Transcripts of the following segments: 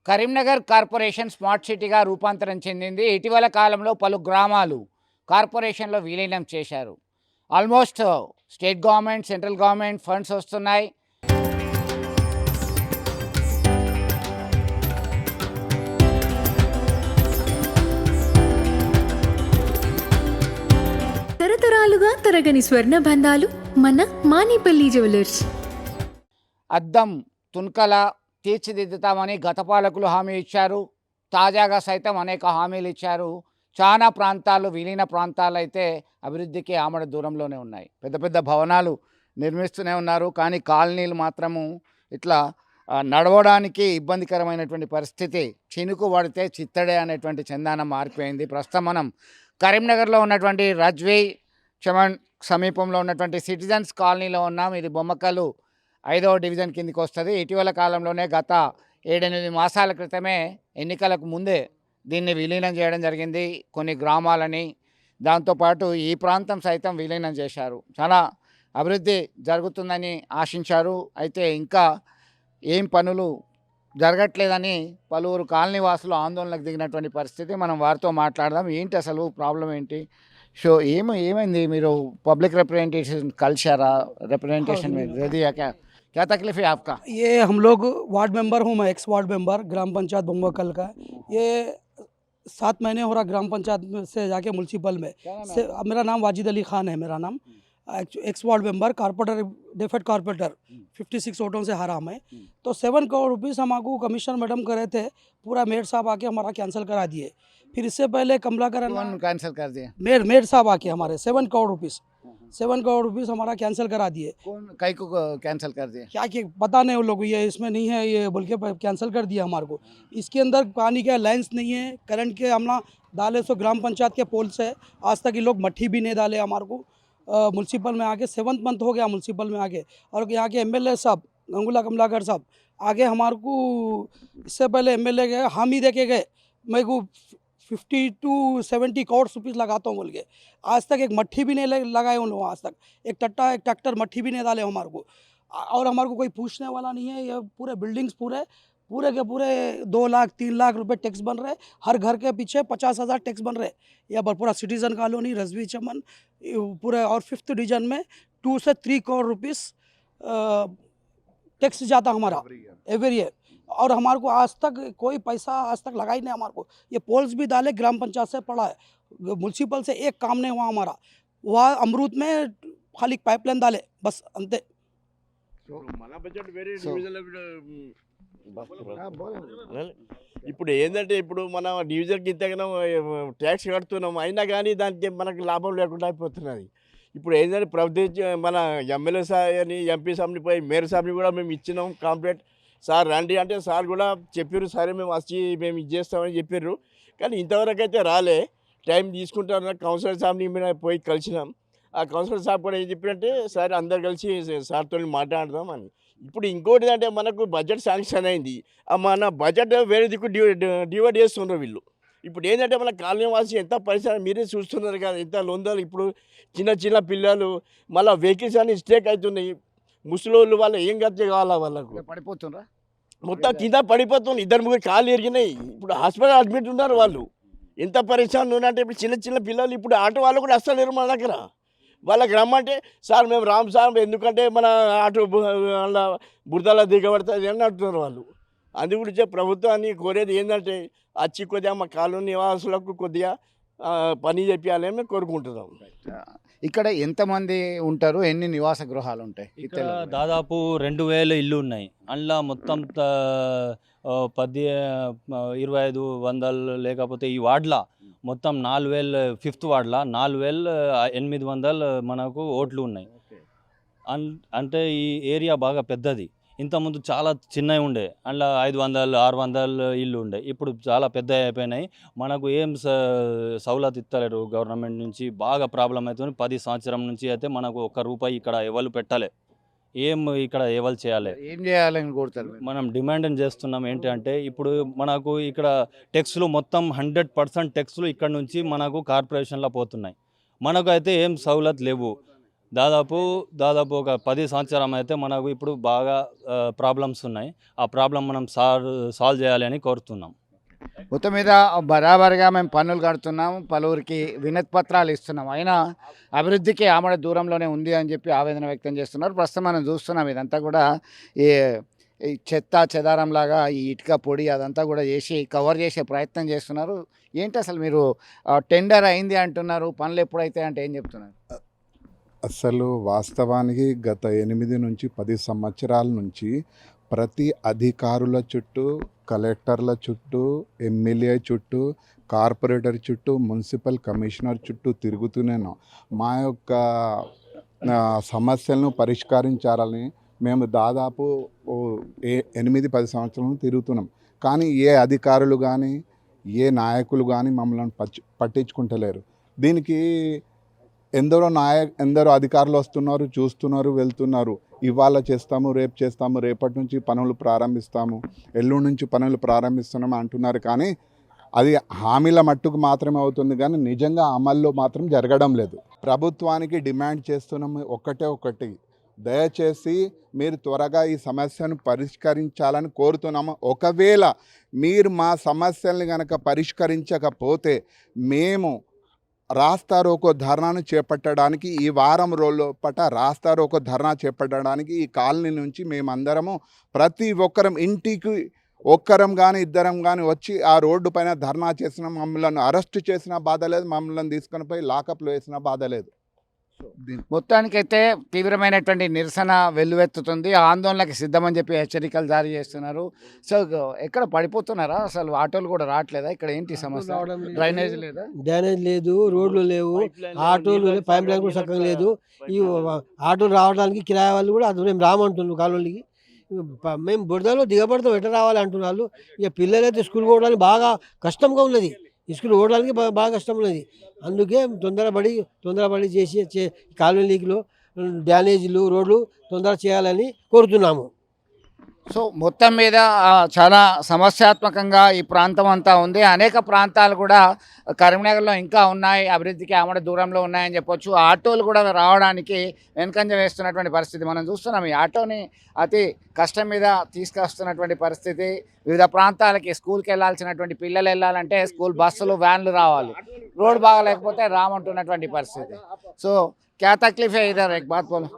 Karimnagar corporation smart సిటీగా రూపాంతరం చెందింది. ఇటీవల కాలంలో పలు గ్రామాలు కార్పొరేషన్లో విలీనం చేశారు. Almost state government, central government funds వస్తున్నాయి. తరతరాలుగా తరగని స్వర్ణ బంధాలు మన మానిపల్లి జ్యువెలర్స్. అద్దం తున్కల తీర్చిదిద్దుతామని గత పాలకులు హామీ ఇచ్చారు. తాజాగా సైతం అనేక హామీలు ఇచ్చారు. చాలా ప్రాంతాలు, విలీన ప్రాంతాలు అయితే అభివృద్ధికి ఆమడ దూరంలోనే ఉన్నాయి. పెద్ద పెద్ద భవనాలు నిర్మిస్తూనే ఉన్నారు, కానీ కాలనీలు మాత్రము ఇట్లా నడవడానికి ఇబ్బందికరమైనటువంటి పరిస్థితి. చినుకు పడితే చిత్తడే అనేటువంటి చందానం మారిపోయింది. ప్రస్తుతం మనం కరీంనగర్లో ఉన్నటువంటి రజ్వీ చమన్ సమీపంలో ఉన్నటువంటి సిటిజన్స్ కాలనీలో ఉన్నాం. ఇది బొమ్మకలు 5వ డివిజన్ కిందికి వస్తుంది. ఇటీవల కాలంలోనే గత 7-8 మాసాల క్రితమే ఎన్నికలకు ముందే దీన్ని విలీనం చేయడం జరిగింది, కొన్ని గ్రామాలని. దాంతోపాటు ఈ ప్రాంతం సైతం విలీనం చేశారు. చాలా అభివృద్ధి జరుగుతుందని ఆశించారు. అయితే ఇంకా ఏం పనులు జరగట్లేదని పలువురు కాలనీ వాసులు ఆందోళనకు దిగినటువంటి పరిస్థితి. మనం వారితో మాట్లాడదాం. ఏంటి అసలు ప్రాబ్లం ఏంటి? సో ఏమైంది? మీరు పబ్లిక్ रिप्रेजेंटेशन కలిశారా? रिप्रेजेंटेशन में दे दिया क्या तकलीफ है आपका? ये हम लोग वार्ड मेंबर हूँ, मैं एक्स वार्ड मेंबर ग्राम पंचायत बम्बकल का। ये 7 महीने हो रहा ग्राम पंचायत से जाके म्यूनसिपल में से। मेरा नाम वाजिद अली खान है, मेरा नाम ex ward member corporator, defeated corporator 56 वोटों से हारा मैं। तो 7 करोड़ रुपीज़ हमको कमिश्नर मैडम करे थे, पूरा मेयर साहब आके हमारा कैंसिल करा दिए। फिर इससे पहले कमलाकरण कैंसिल कर दिया, मेयर साहब आके हमारे 7 करोड़ रुपीज़ हमारा कैंसिल करा दिए। कौन कई को कैंसिल कर दिया? क्या कि पता नहीं, वो लोग ये इसमें नहीं है ये बोल के कैंसिल कर दिया हमारे को। इसके अंदर पानी का लाइन्स नहीं है, करंट के हमला डाले सो ग्राम पंचायत के पोल से आज तक ये लोग मट्ठी भी नहीं डाले हमारे को। म्यूनसिपल में आके 7 मंथ हो गया म्यूनसिपल में आके। और यहाँ के एमएलए साहब गंगूला कमलाकर साहब आगे हमारे को इससे पहले एमएलए गए, हामी दे के गए, मैं को 50 to 70 करोड़ रुपीज़ लगाता हूँ बोल के। आज तक एक मट्ठी भी नहीं लगाए उन लोगों, आज तक एक ट्रैक्टर मट्ठी भी नहीं डाले हमारे को। और हमारे को कोई पूछने वाला नहीं है। ये पूरे बिल्डिंग्स पूरे के पूरे 2 लाख 3 लाख रुपए टैक्स बन रहे। हर घर के पीछे 50,000 टैक्स बन रहे। यह पूरा सिटीजन कॉलोनी रजवी चमन पूरे और 5th डिवीजन में 2 से 3 करोड़ रुपीज़ टैक्स जाता हमारा एवरी ईयर। और हमारे को आज तक कोई पैसा आज तक लगा ही नहीं हमारे को। ये पोल्स भी डाले ग्राम पंचायत से पड़ा है, म्यूनसिपल से एक काम नहीं हुआ हमारा। वहाँ अमरूद में खाली पाइपलाइन डाले बस अंते। ఇప్పుడు ఏంటంటే ఇప్పుడు మన డివిజన్కి ఇంతగానో ట్యాక్స్ కడుతున్నాం, అయినా కానీ దానికి మనకు లాభం లేకుండా అయిపోతున్నది. ఇప్పుడు ఏంటంటే ప్రభుత్వం మన ఎమ్మెల్యే సార్ని, ఎంపీ సాబ్ని పోయి మేయర్ సాబ్ని కూడా మేము ఇచ్చినాం కంప్లైంట్. సార్ రండి అంటే సార్ కూడా చెప్పారు, సరే మేము వచ్చి మేము ఇది చేస్తామని చెప్పారు. కానీ ఇంతవరకు అయితే రాలే, టైం తీసుకుంటారు. కౌన్సిలర్ సాబ్ని మేము పోయి కలిసినాం. ఆ కౌన్సిలర్ సాబ్ కూడా ఏం చెప్పారంటే సార్ అందరు కలిసి సార్తో మాట్లాడదాం అని. ఇప్పుడు ఇంకోటి అంటే మనకు బడ్జెట్ శాంక్షన్ అయింది, మన బడ్జెట్ వేరే దిక్కు డివైడ్ చేస్తున్నారు వీళ్ళు. ఇప్పుడు ఏంటంటే మన కాలనీ వాసి ఎంత పరిశ్రమ మీరే చూస్తున్నారు కదా, ఎంత లొందలు. ఇప్పుడు చిన్న పిల్లలు మళ్ళీ వెహికల్స్ అన్ని స్టేక్ అవుతున్నాయి. ముసలోళ్ళు వాళ్ళు ఏం గతి కావాలా, వాళ్ళకు పడిపోతుండ్రా, మొత్తం కింద పడిపోతుంది. 2-3 కాళ్ళు ఎరిగినాయి. ఇప్పుడు హాస్పిటల్ అడ్మిట్ ఉన్నారు వాళ్ళు. ఎంత పరిశ్రమ అంటే ఇప్పుడు చిన్న పిల్లలు, ఇప్పుడు ఆటో వాళ్ళు కూడా అస్సలు లేరు మన దగ్గర. వాళ్ళకి రమ్మంటే సార్ మేము రామ్ సార్, ఎందుకంటే మన ఆటో బురదలా దిగబడుతుంది అని అంటున్నారు వాళ్ళు. అందు గురించే ప్రభుత్వాన్ని కోరేది ఏంటంటే వచ్చి కొద్దిగా మా కాలనీ నివాసులకు కొద్దిగా పని చేయాలని మేము కోరుకుంటున్నాం. ఇక్కడ ఎంతమంది ఉంటారు? ఎన్ని నివాస గృహాలు ఉంటాయి? ఇక్కడ దాదాపు 2,000 ఇల్లు ఉన్నాయి. అందులో మొత్తం 2500 లేకపోతే ఈ వార్డులో మొత్తం 4,000, 5th వార్డులో 4,800 మనకు ఓట్లు ఉన్నాయి. అంటే ఈ ఏరియా బాగా పెద్దది. ఇంతకుముందు చాలా చిన్నవి ఉండే, అందులో 500, 600 ఇల్లు ఉండే. ఇప్పుడు చాలా పెద్ద అయిపోయినాయి. మనకు ఏం సౌలత్ ఇస్తలేరు గవర్నమెంట్ నుంచి. బాగా ప్రాబ్లం అవుతుంది. 10 సంవత్సరం నుంచి అయితే మనకు ₹1 ఇక్కడ ఎవరు పెట్టాలి, ఏం ఇక్కడ ఎవరు చేయాలి, ఏం చేయాలని కోరుతారు? మనం డిమాండ్ చేస్తున్నాం ఏంటంటే ఇప్పుడు మనకు ఇక్కడ టెక్స్లు మొత్తం 100% టెక్స్లు ఇక్కడ నుంచి మనకు కార్పొరేషన్లో పోతున్నాయి. మనకు అయితే ఏం సౌలత్ లేవు. దాదాపు ఒక 10 సంవత్సరం అయితే మనకు ఇప్పుడు బాగా ప్రాబ్లమ్స్ ఉన్నాయి. ఆ ప్రాబ్లం మనం సాల్వ్ చేయాలి అని కోరుతున్నాం. మొత్తం మీద బరాబర్గా మేము పన్నులు కడుతున్నాం, పలువురికి వినతి పత్రాలు ఇస్తున్నాం, అయినా అభివృద్ధికి ఆమడ దూరంలోనే ఉంది అని చెప్పి ఆవేదన వ్యక్తం చేస్తున్నారు. ప్రస్తుతం మనం చూస్తున్నాం ఇదంతా కూడా ఈ ఈ చెత్త చెదారం లాగా ఈ ఇటుక పొడి అదంతా కూడా చేసి కవర్ చేసే ప్రయత్నం చేస్తున్నారు. ఏంటి అసలు మీరు టెండర్ అయింది అంటున్నారు, పనులు ఎప్పుడైతే అంటే ఏం చెప్తున్నారు? అసలు వాస్తవానికి గత 8 నుంచి 10 సంవత్సరాల నుంచి ప్రతి అధికారుల చుట్టూ, కలెక్టర్ల చుట్టూ, ఎమ్మెల్యే చుట్టూ, కార్పొరేటర్ చుట్టూ, మున్సిపల్ కమిషనర్ చుట్టూ తిరుగుతూనేను మా యొక్క సమస్యలను పరిష్కరించాలని మేము దాదాపు 8-10 సంవత్సరాలు తిరుగుతున్నాం. కానీ ఏ అధికారులు కానీ ఏ నాయకులు కానీ మమ్మల్ని పట్టించుకుంటలేరు. దీనికి ఎందరో అధికారులు వస్తున్నారు, చూస్తున్నారు, వెళ్తున్నారు. ఇవాళ చేస్తాము, రేపు చేస్తాము, రేపటి నుంచి పనులు ప్రారంభిస్తాము, ఎల్లుండి నుంచి పనులు ప్రారంభిస్తున్నాము అంటున్నారు. కానీ అది హామీల మట్టుకు మాత్రమే అవుతుంది, కానీ నిజంగా అమల్లో మాత్రం జరగడం లేదు. ప్రభుత్వానికి డిమాండ్ చేస్తున్నాము ఒకటి, దయచేసి మీరు త్వరగా ఈ సమస్యను పరిష్కరించాలని కోరుతున్నాము. ఒకవేళ మీరు మా సమస్యల్ని కనుక పరిష్కరించకపోతే మేము రాస్తారోకో ధర్నాను చేపట్టడానికి, ఈ వారం రోజుల రాస్తారోకో ధర్నా చేపట్టడానికి ఈ కాలనీ నుంచి మేమందరము ప్రతి ఒక్కరం ఇంటికి ఒక్కరం కానీ ఇద్దరం కానీ వచ్చి ఆ రోడ్డు పైన ధర్నా చేసిన, మమ్మల్ని అరెస్ట్ చేసిన బాధ లేదు, మమ్మల్ని తీసుకొని పోయి లాకప్లో వేసిన బాధ లేదు. మొత్తానికైతే తీవ్రమైనటువంటి నిరసన వెల్లువెత్తుతుంది, ఆందోళనకి సిద్ధమని చెప్పి హెచ్చరికలు జారీ చేస్తున్నారు. సో ఎక్కడ పడిపోతున్నారా? అసలు ఆటోలు కూడా రావట్లేదా? ఇక్కడ ఏంటి సమస్య? డ్రైనేజ్ లేదా? డ్రైనేజ్ లేదు, రోడ్లు లేవు, ఆటోలు పైప్ లైన్ కూడా చక్కగా లేదు. ఈ ఆటోలు రావడానికి కిరాయి వాళ్ళు కూడా అది మేము రామంటున్నాం కాలనీకి. మేము బురదలో దిగబడతాం, ఎట్లా రావాలి అంటున్నారు. ఇక పిల్లలైతే స్కూల్ పోవడానికి బాగా కష్టంగా ఉన్నది, స్కూల్ పోవడానికి బాగా కష్టం ఉన్నది. అందుకే తొందరపడి చేసి కాలనీలో డ్యానేజీలు రోడ్లు తొందర చేయాలని కోరుతున్నాము. సో మొత్తం మీద చాలా సమస్యాత్మకంగా ఈ ప్రాంతం అంతా ఉంది. అనేక ప్రాంతాలు కూడా కరీంనగర్లో ఇంకా ఉన్నాయి, అభివృద్ధికి ఆమడ దూరంలో ఉన్నాయని చెప్పొచ్చు. ఆటోలు కూడా రావడానికి వెనుకంజ వేస్తున్నటువంటి పరిస్థితి మనం చూస్తున్నాం. ఈ ఆటోని అతి కష్టం మీద తీసుకొస్తున్నటువంటి పరిస్థితి. వివిధ ప్రాంతాలకి స్కూల్కి వెళ్ళాల్సినటువంటి పిల్లలు వెళ్ళాలంటే స్కూల్ బస్సులు, వ్యాన్లు రావాలి, రోడ్ బాగాలేకపోతే రామంటున్నటువంటి పరిస్థితి. సో క్యా తక్లీఫ్ है इधर? एक बात बोलो.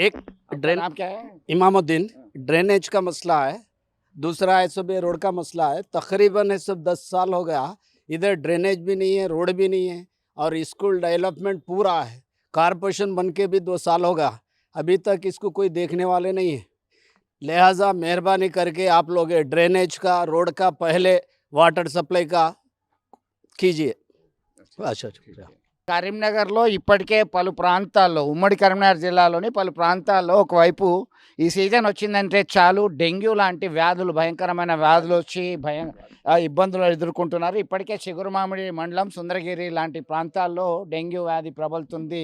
एक ड्रेन नाम क्या है? इमामुद्दीन, ड्रेनेज का मसला है। दूसरा है सब ये रोड का मसला है। तकरीबन है सब 10 साल हो गया, इधर ड्रेनेज भी नहीं है, रोड भी नहीं है, और स्कूल डेवलपमेंट पूरा है। कारपोरेशन बन के भी 2 साल हो गया, अभी तक इसको कोई देखने वाले नहीं है। लिहाजा मेहरबानी करके आप लोग ये ड्रेनेज का, रोड का, पहले वाटर सप्लाई का कीजिए। अच्छा अच्छा। కరీంనగర్లో ఇప్పటికే పలు ప్రాంతాల్లో, ఉమ్మడి కరీంనగర్ జిల్లాలోని పలు ప్రాంతాల్లో ఒకవైపు ఈ సీజన్ వచ్చిందంటే చాలు డెంగ్యూ లాంటి వ్యాధులు, భయంకరమైన వ్యాధులు వచ్చి ఇబ్బందులు ఎదుర్కొంటున్నారు. ఇప్పటికే చిగురుమామిడి మండలం, సుందరగిరి లాంటి ప్రాంతాల్లో డెంగ్యూ వ్యాధి ప్రబలుతుంది.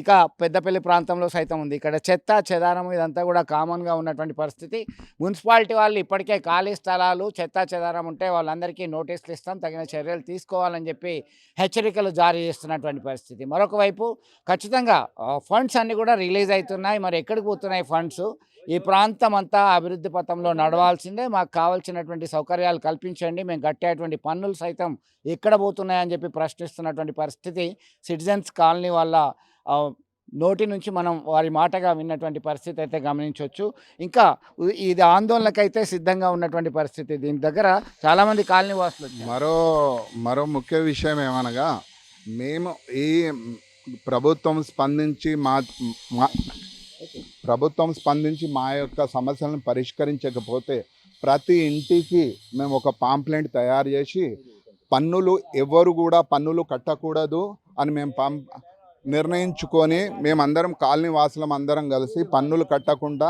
ఇక పెద్దపల్లి ప్రాంతంలో సైతం ఉంది. ఇక్కడ చెత్త చెదారం ఇదంతా కూడా కామన్గా ఉన్నటువంటి పరిస్థితి. మున్సిపాలిటీ వాళ్ళు ఇప్పటికే ఖాళీ స్థలాలు, చెత్త చెదారం ఉంటే వాళ్ళందరికీ నోటీసులు ఇస్తాం, తగిన చర్యలు తీసుకోవాలని చెప్పి హెచ్చరికలు జారీ చేస్తున్నటువంటి పరిస్థితి. మరొక వైపు ఖచ్చితంగా ఫండ్స్ అన్నీ కూడా రిలీజ్ అవుతున్నాయి. మరి ఎక్కడికి పోతున్నాయి ఫండ్స్? ఈ ప్రాంతం అంతా అభివృద్ధి పథంలో నడవాల్సిందే, మాకు కావాల్సినటువంటి సౌకర్యాలు కల్పించండి, మేము కట్టేటువంటి పన్నులు సైతం ఎక్కడ పోతున్నాయని చెప్పి ప్రశ్నిస్తున్నటువంటి పరిస్థితి సిటిజన్స్ కాలనీ వాళ్ళ నోటి నుంచి మనం వారి మాటగా విన్నటువంటి పరిస్థితి అయితే గమనించవచ్చు. ఇంకా ఇది ఆందోళనకైతే సిద్ధంగా ఉన్నటువంటి పరిస్థితి. దీని దగ్గర చాలామంది కాలనీ వాసులు వచ్చారు. మరో ముఖ్య విషయం ఏమనగా, మేము ఈ ప్రభుత్వం స్పందించి మా యొక్క సమస్యలను పరిష్కరించకపోతే ప్రతి ఇంటికి మేము ఒక పాంప్లెంట్ తయారు చేసి ఎవరు కూడా పన్నులు కట్టకూడదు అని మేము నిర్ణయించుకొని మేమందరం కాలనీ వాసులం అందరం కలిసి పన్నులు కట్టకుండా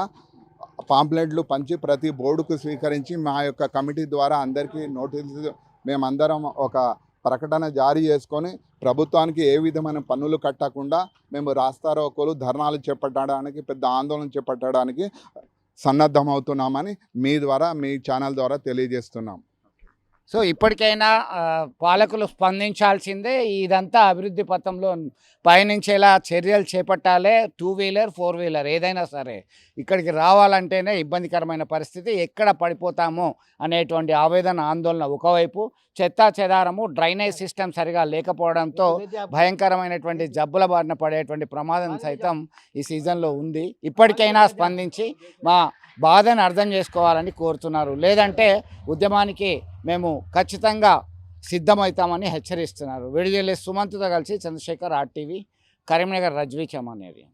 పాంప్లెంట్లు పంచి ప్రతి బోర్డుకు స్వీకరించి మా యొక్క కమిటీ ద్వారా అందరికీ నోటీసు మేమందరం ఒక ప్రకటన జారీ చేసుకొని ప్రభుత్వానికి ఏ విధమైన పన్నులు కట్టకుండా మేము రాస్తారోకోలు, ధర్నాలు చేపట్టడానికి, పెద్ద ఆందోళన చేపట్టడానికి సన్నద్ధమవుతున్నామని మీ ఛానల్ ద్వారా తెలియజేస్తున్నాం. సో ఇప్పటికైనా పాలకులు స్పందించాల్సిందే, ఇదంతా అభివృద్ధి పథంలో పయనించేలా చర్యలు చేపట్టాలి. 2 వీలర్ 4 వీలర్ ఏదైనా సరే ఇక్కడికి రావాలంటేనే ఇబ్బందికరమైన పరిస్థితి. ఎక్కడ పడిపోతామో అనేటువంటి ఆవేదన ఆందోళన ఒకవైపు, చెత్తా చెదారము డ్రైనేజ్ సిస్టమ్ సరిగా లేకపోవడంతో భయంకరమైనటువంటి జబ్బుల బారిన పడేటువంటి ప్రమాదం సైతం ఈ సీజన్లో ఉంది. ఇప్పటికైనా స్పందించి మా బాధను అర్థం చేసుకోవాలని కోరుతున్నారు. లేదంటే ఉద్యమానికి మేము ఖచ్చితంగా సిద్ధమవుతామని హెచ్చరిస్తున్నారు. విడుదల సుమంత్తో కలిసి చంద్రశేఖర్, RTV, కరీంనగర్, రజ్వీ చమన్ ఏరియా.